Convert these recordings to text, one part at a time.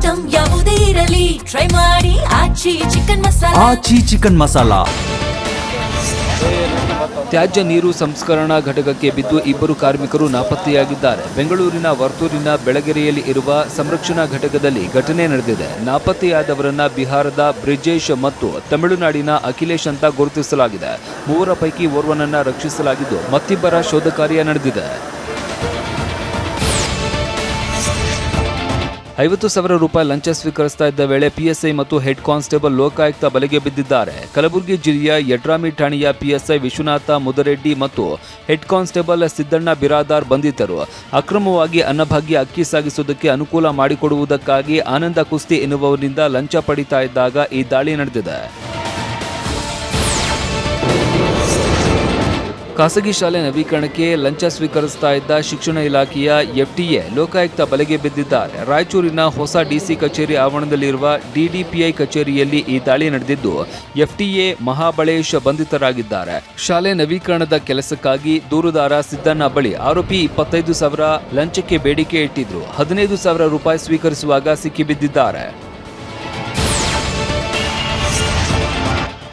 Item ಯಾವುದೇ ಇರಲಿ try ಮಾಡಿ ಆಚಿ ಚಿಕನ್ ಮಸಾಲಾ. ಆಚಿ ಚಿಕನ್ ಮಸಾಲಾ. ತ್ಯಾಜ್ಯ ನೀರು ಸಂಸ್ಕರಣಾ ಘಟಕಕ್ಕೆ ಬಿದ್ದು ಇಬ್ಬರು ಕಾರ್ಮಿಕರು ನಾಪತ್ತೆಯಾಗಿದ್ದಾರೆ. ಬೆಂಗಳೂರಿನ ವರ್ತೂರಿನ ಬೆಳಗೆರೆಯಲ್ಲಿ ಇರುವ ಸಂರಕ್ಷಣಾ ಘಟಕದಲ್ಲಿ ಘಟನೆ ನಡೆದಿದೆ. ನಾಪತ್ತೆಯಾದವರನ್ನ ಬಿಹಾರದ ಬ್ರಿಜೇಶ್ ಮತ್ತು ತಮಿಳುನಾಡಿನ ಅಖಿಲೇಶ್ ಅಂತ ಗುರುತಿಸಲಾಗಿದೆ. ಮೂವರ ಪೈಕಿ ಓರ್ವನನ್ನ ರಕ್ಷಿಸಲಾಗಿದ್ದು ಮತ್ತಿಬ್ಬರ ಶೋಧ ಕಾರ್ಯ ನಡೆದಿದೆ. 50,000 ರೂಪಾಯಿ ಲಂಚ ಸ್ವೀಕರಿಸ್ತಾ ಇದ್ದ ವೇಳೆ ಪಿಎಸ್ಐ ಮತ್ತು ಹೆಡ್ ಕಾನ್ಸ್ಟೇಬಲ್ ಲೋಕಾಯುಕ್ತ ಬಲೆಗೆ ಬಿದ್ದಿದ್ದಾರೆ. ಕಲಬುರಗಿ ಜಿಲ್ಲೆಯ ಯಡ್ರಾಮಿ ಠಾಣೆಯ ಪಿಎಸ್ಐ ವಿಶ್ವನಾಥ ಮುದರೆಡ್ಡಿ ಮತ್ತು ಹೆಡ್ ಕಾನ್ಸ್ಟೇಬಲ್ ಸಿದ್ದಣ್ಣ ಬಿರಾದಾರ್ ಬಂಧಿತರು. ಅಕ್ರಮವಾಗಿ ಅನ್ನಭಾಗ್ಯ ಅಕ್ಕಿ ಸಾಗಿಸುವುದಕ್ಕೆ ಅನುಕೂಲ ಮಾಡಿಕೊಡುವುದಕ್ಕಾಗಿ ಆನಂದ ಕುಸ್ತಿ ಎನ್ನುವವರಿಂದ ಲಂಚ ಪಡಿತಾ ಇದ್ದಾಗ ಈ ದಾಳಿ ನಡೆದಿದೆ. ಖಾಸಗಿ ಶಾಲೆ ನವೀಕರಣಕ್ಕೆ ಲಂಚ ಸ್ವೀಕರಿಸ್ತಾ ಇದ್ದ ಶಿಕ್ಷಣ ಇಲಾಖೆಯ ಎಫ್ಟಿಎ ಲೋಕಾಯುಕ್ತ ಬಲೆಗೆ ಬಿದ್ದಿದ್ದಾರೆ. ರಾಯಚೂರಿನ ಹೊಸ ಡಿಸಿ ಕಚೇರಿ ಆವರಣದಲ್ಲಿರುವ ಡಿಡಿಪಿಐ ಕಚೇರಿಯಲ್ಲಿ ಈ ದಾಳಿ ನಡೆದಿದ್ದು ಎಫ್ಟಿಎ ಮಹಾಬಳೇಶ್ ಬಂಧಿತರಾಗಿದ್ದಾರೆ. ಶಾಲೆ ನವೀಕರಣದ ಕೆಲಸಕ್ಕಾಗಿ ದೂರುದಾರ ಸಿದ್ದಣ್ಣ ಬಳಿ ಆರೋಪಿ 25,000 ಲಂಚಕ್ಕೆ ಬೇಡಿಕೆ ಇಟ್ಟಿದ್ರು. 15,000 ರೂಪಾಯಿ ಸ್ವೀಕರಿಸುವಾಗ ಸಿಕ್ಕಿಬಿದ್ದಿದ್ದಾರೆ.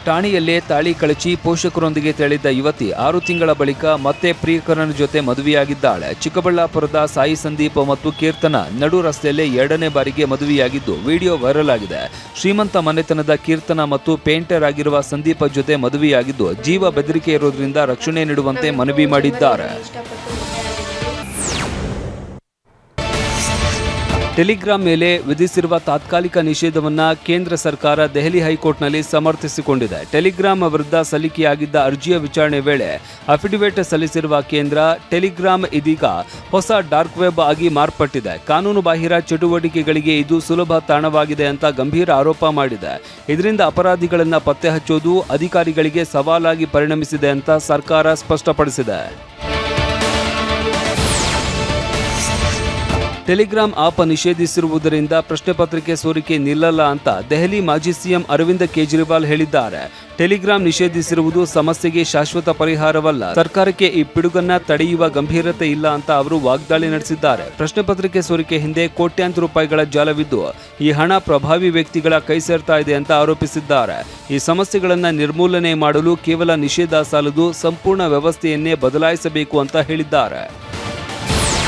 ಠಾಣೆಯಲ್ಲೇ ತಾಳಿ ಕಳಚಿ ಪೋಷಕರೊಂದಿಗೆ ತೆರಳಿದ್ದ ಯುವತಿ 6 ತಿಂಗಳ ಬಳಿಕ ಮತ್ತೆ ಪ್ರಿಯಕರನ ಜೊತೆ ಮದುವೆಯಾಗಿದ್ದಾಳೆ. ಚಿಕ್ಕಬಳ್ಳಾಪುರದ ಸಾಯಿ ಸಂದೀಪ್ ಮತ್ತು ಕೀರ್ತನ ನಡು ರಸ್ತೆಯಲ್ಲೇ 2ನೇ ಬಾರಿಗೆ ಮದುವೆಯಾಗಿದ್ದು ವಿಡಿಯೋ ವೈರಲ್ ಆಗಿದೆ. ಶ್ರೀಮಂತ ಮನೆತನದ ಕೀರ್ತನ ಮತ್ತು ಪೇಂಟರ್ ಆಗಿರುವ ಸಂದೀಪ ಜೊತೆ ಮದುವೆಯಾಗಿದ್ದು ಜೀವ ಬೆದರಿಕೆ ಇರೋದ್ರಿಂದ ರಕ್ಷಣೆ ನೀಡುವಂತೆ ಮನವಿ ಮಾಡಿದ್ದಾರೆ. ಟೆಲಿಗ್ರಾಮ್ ಮೇಲೆ ವಿಧಿಸಿರುವ ತಾತ್ಕಾಲಿಕ ನಿಷೇಧವನ್ನು ಕೇಂದ್ರ ಸರ್ಕಾರ ದೆಹಲಿ ಹೈಕೋರ್ಟ್ನಲ್ಲಿ ಸಮರ್ಥಿಸಿಕೊಂಡಿದೆ. ಟೆಲಿಗ್ರಾಮ್ ವಿರುದ್ಧ ಸಲ್ಲಿಕೆಯಾಗಿದ್ದ ಅರ್ಜಿಯ ವಿಚಾರಣೆ ವೇಳೆ ಅಫಿಡವಿಟ್ ಸಲ್ಲಿಸಿರುವ ಕೇಂದ್ರ, ಟೆಲಿಗ್ರಾಮ್ ಇದೀಗ ಹೊಸ ಡಾರ್ಕ್ ವೆಬ್ ಆಗಿ ಮಾರ್ಪಟ್ಟಿದೆ, ಕಾನೂನು ಬಾಹಿರ ಚಟುವಟಿಕೆಗಳಿಗೆ ಇದು ಸುಲಭ ತಾಣವಾಗಿದೆ ಅಂತ ಗಂಭೀರ ಆರೋಪ ಮಾಡಿದೆ. ಇದರಿಂದ ಅಪರಾಧಿಗಳನ್ನು ಪತ್ತೆ ಹಚ್ಚೋದು ಅಧಿಕಾರಿಗಳಿಗೆ ಸವಾಲಾಗಿ ಪರಿಣಮಿಸಿದೆ ಅಂತ ಸರ್ಕಾರ ಸ್ಪಷ್ಟಪಡಿಸಿದೆ. ಟೆಲಿಗ್ರಾಮ್ ಆಪ್ ನಿಷೇಧಿಸಿರುವುದರಿಂದ ಪ್ರಶ್ನೆ ಪತ್ರಿಕೆ ಸೋರಿಕೆ ನಿಲ್ಲಲ್ಲ ಅಂತ ದೆಹಲಿ ಮಾಜಿ ಸಿಎಂ ಅರವಿಂದ್ ಕೇಜ್ರಿವಾಲ್ ಹೇಳಿದ್ದಾರೆ. ಟೆಲಿಗ್ರಾಮ್ ನಿಷೇಧಿಸಿರುವುದು ಸಮಸ್ಯೆಗೆ ಶಾಶ್ವತ ಪರಿಹಾರವಲ್ಲ, ಸರ್ಕಾರಕ್ಕೆ ಈ ಪಿಡುಗನ್ನ ತಡೆಯುವ ಗಂಭೀರತೆ ಇಲ್ಲ ಅಂತ ಅವರು ವಾಗ್ದಾಳಿ ನಡೆಸಿದ್ದಾರೆ. ಪ್ರಶ್ನೆ ಪತ್ರಿಕೆ ಸೋರಿಕೆ ಹಿಂದೆ ಕೋಟ್ಯಾಂತರ ರೂಪಾಯಿಗಳ ಜಾಲವಿದ್ದು ಈ ಹಣ ಪ್ರಭಾವಿ ವ್ಯಕ್ತಿಗಳ ಕೈ ಸೇರ್ತಾ ಇದೆ ಅಂತ ಆರೋಪಿಸಿದ್ದಾರೆ. ಈ ಸಮಸ್ಯೆಗಳನ್ನು ನಿರ್ಮೂಲನೆ ಮಾಡಲು ಕೇವಲ ನಿಷೇಧ ಸಾಲದು, ಸಂಪೂರ್ಣ ವ್ಯವಸ್ಥೆಯನ್ನೇ ಬದಲಾಯಿಸಬೇಕು ಅಂತ ಹೇಳಿದ್ದಾರೆ.